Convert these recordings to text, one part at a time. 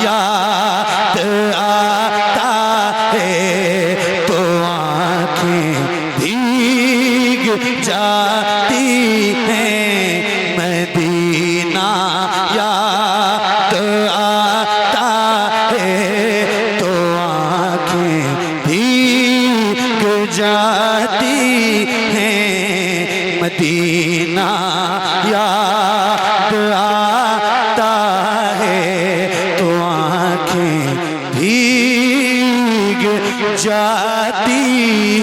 याद आता है तो आँखें भीग जाती हैं। मदीना याद आता है तो आँखें भीग जाती हैं। मदीना याद आता है तो आँखें भीग जाती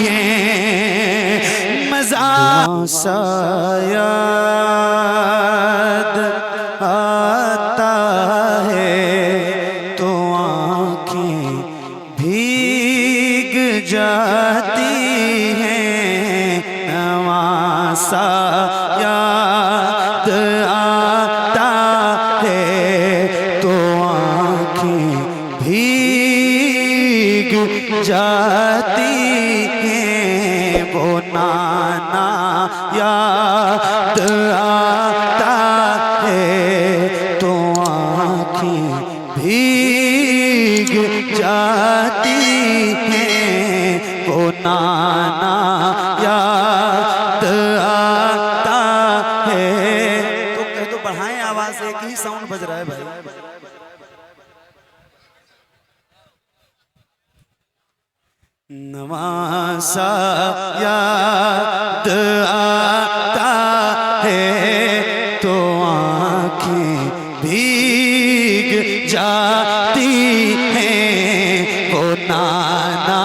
हैं। मज़ा सा याद आता है तो आँखें भीग जाती हैं। नवासा याद आता है तो आँखें भीग जाती हैं। वो नाना याद आता है तो आँखें भीग जाती हैं। वो नाना याद आता है। तो कह दो बढ़ाएं आवाज, एक ही साउंड बज रहा है भाई। नवासा याद आता है तो आँखें भीग जाती हैं। वो नाना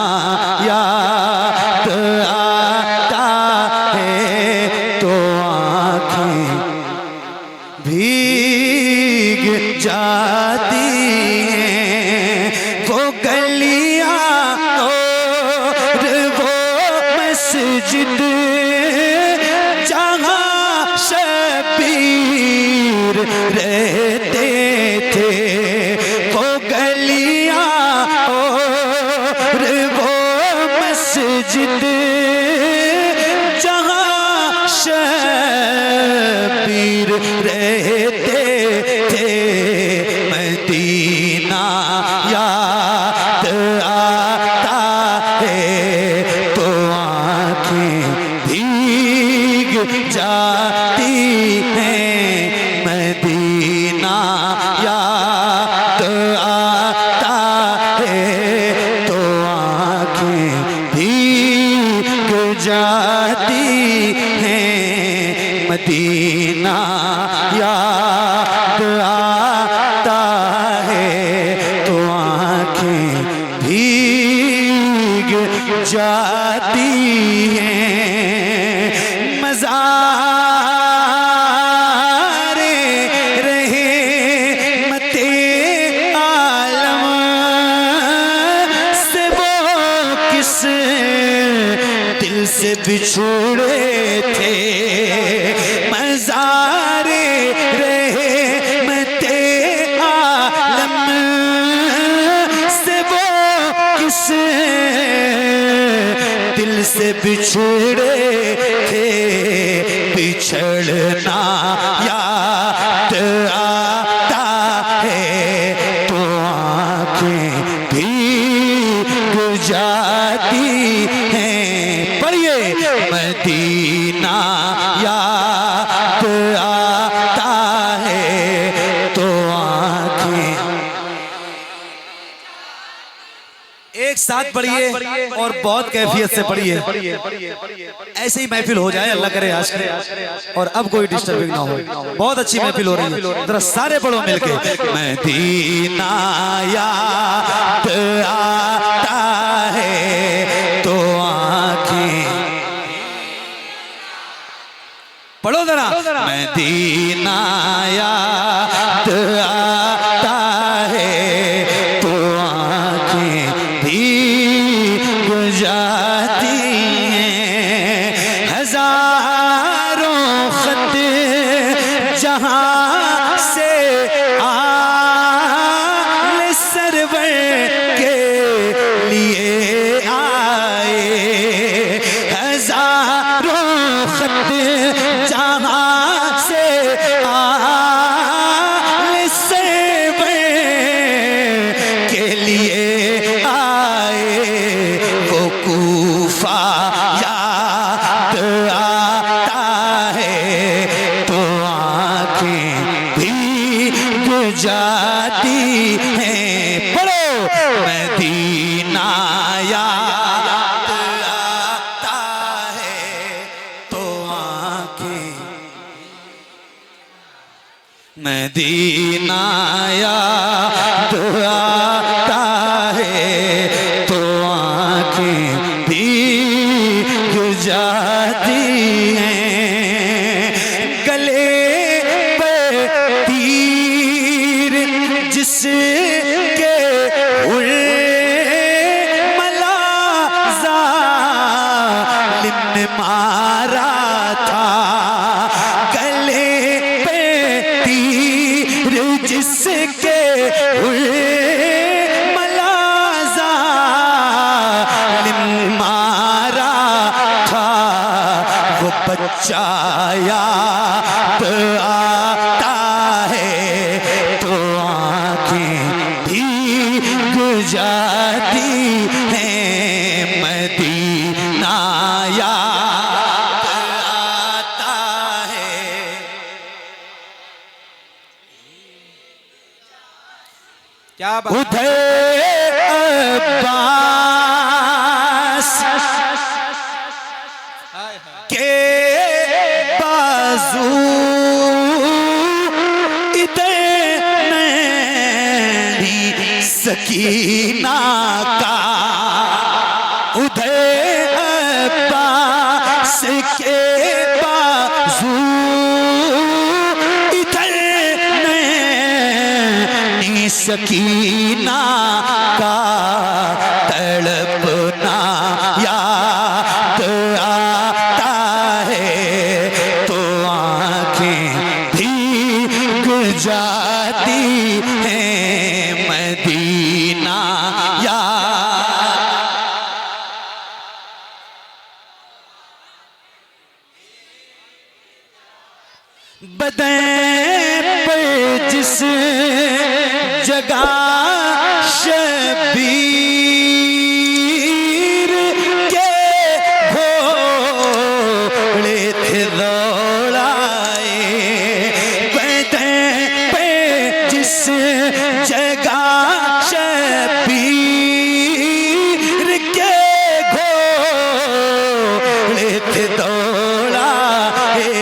याद आता है तो आँखें भीग जाती हैं। वो गलियाँ मस्जिद जहाँ शबीर रहते थे। वो गलियाँ और वो मस्जिद जहाँ शबीर रहते थे। मदीना याद आता है तो आँखें भीग जाती हैं। मदीना याद आता है तो आँखें भीग जाती हैं। मदीना याद आता है तो आँखें भीग जाती हैं। मज़ारे रहे मते आलम से वो किस दिल से बिछड़े थे। मज़ारे रहे मते आलम से वो किस दिल से बिछड़े थे। बिछड़ना याद आता है तो आँखें भीग जाती हैं। पढ़िए मदीना याद आता है तो आँखें। एक साथ पढ़िए और बहुत कैफियत से पढ़िए। ऐसे ही महफिल हो जाए, अल्लाह करे आज करे। और अब कोई डिस्टर्बिंग ना हो। बहुत अच्छी महफिल हो रही है, जरा सारे पढ़ो मिलके। मदीना याद आता है तो आँखें। पढ़ो जरा। मदीना याद आता है तो आँखें भीग जाती हैं। हजारों खत जहाँ से आले सरवर के लिए आए। हजारों खत जहाँ से आले जाती हैं। पढ़ो मदीना याद आता है तो आंखें, मदीना याद आता है तो आंखें भीग जाती हैं। गले पे तीर जिसके मला जालिम ने मारा था, गले पे तीर जिसके मला जालिम ने मारा था, वो बच्चा याद आता है तो आंखें भीग जाती हैं। मदीना याद आता है। क्या बात। उधर अब्बास के बाजू, इधर नैनी सकीना का, उधर अब्बास के बाजू, इधर नैनी सकीना का, तड़पना याद आता है तो आंखें भीग जाती हैं। मदीना याद, बदन पे जिस जगह शबीर के घोड़े थे दौड़ाए, बदन पे जिस जगह शबीर के घोड़े थे दौड़ाए,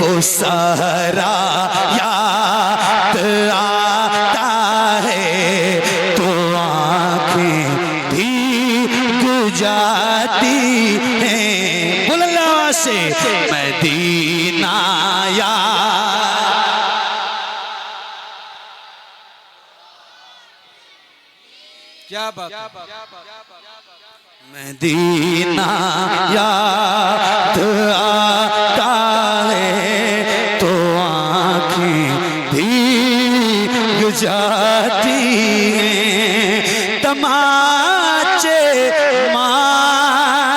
वो सारा याद आता है तो आंखें भीग जाती हैं। बोल अल्लाह से मदीना याद, क्या बात। मदीना याद आता है तो आंखें भीग जाती हैं। तमाचे मारना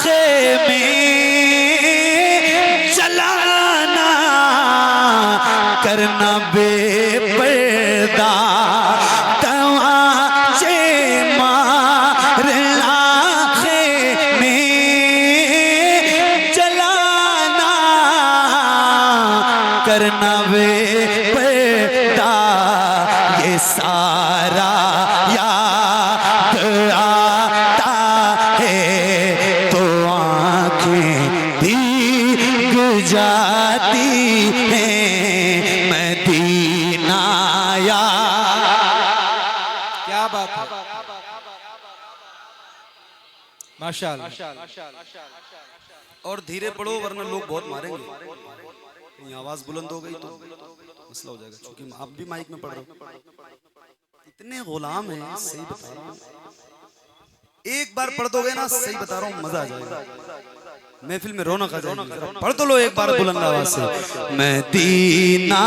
खेमे जलाना करना बेपर्दा, तमाचे मारना खेमे जलाना करना बेपर्दा, ये सारा याद आता है तो आंखें भीग जाती हैं। मदीना याद, क्या बात है। माशाअल्लाह। और धीरे पढ़ो वरना लोग बहुत मारेंगे, ये आवाज बुलंद हो गई तो मसला हो जाएगा, क्योंकि आप भी माइक में पढ़ रहे हो। इतने गुलाम हैं, सही बता रहा हूँ, एक बार पढ़ दोगे ना, सही बता रहा हूँ, मजा आ जाएगा, महफिल में रौनक आ जाएगी। पढ़ तो लो एक बार बुलंद आवाज से। मदीना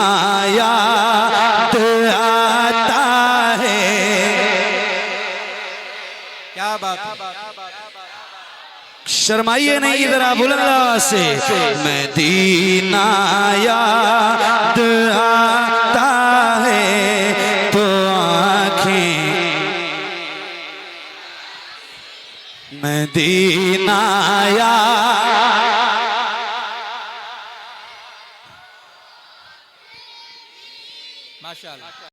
याद आता है, क्या बात है। शर्माइए नहीं, इधर आप बुलंद आवाज से। मदीना याद आता है तो आंखें, मदीना याद, माशाल्लाह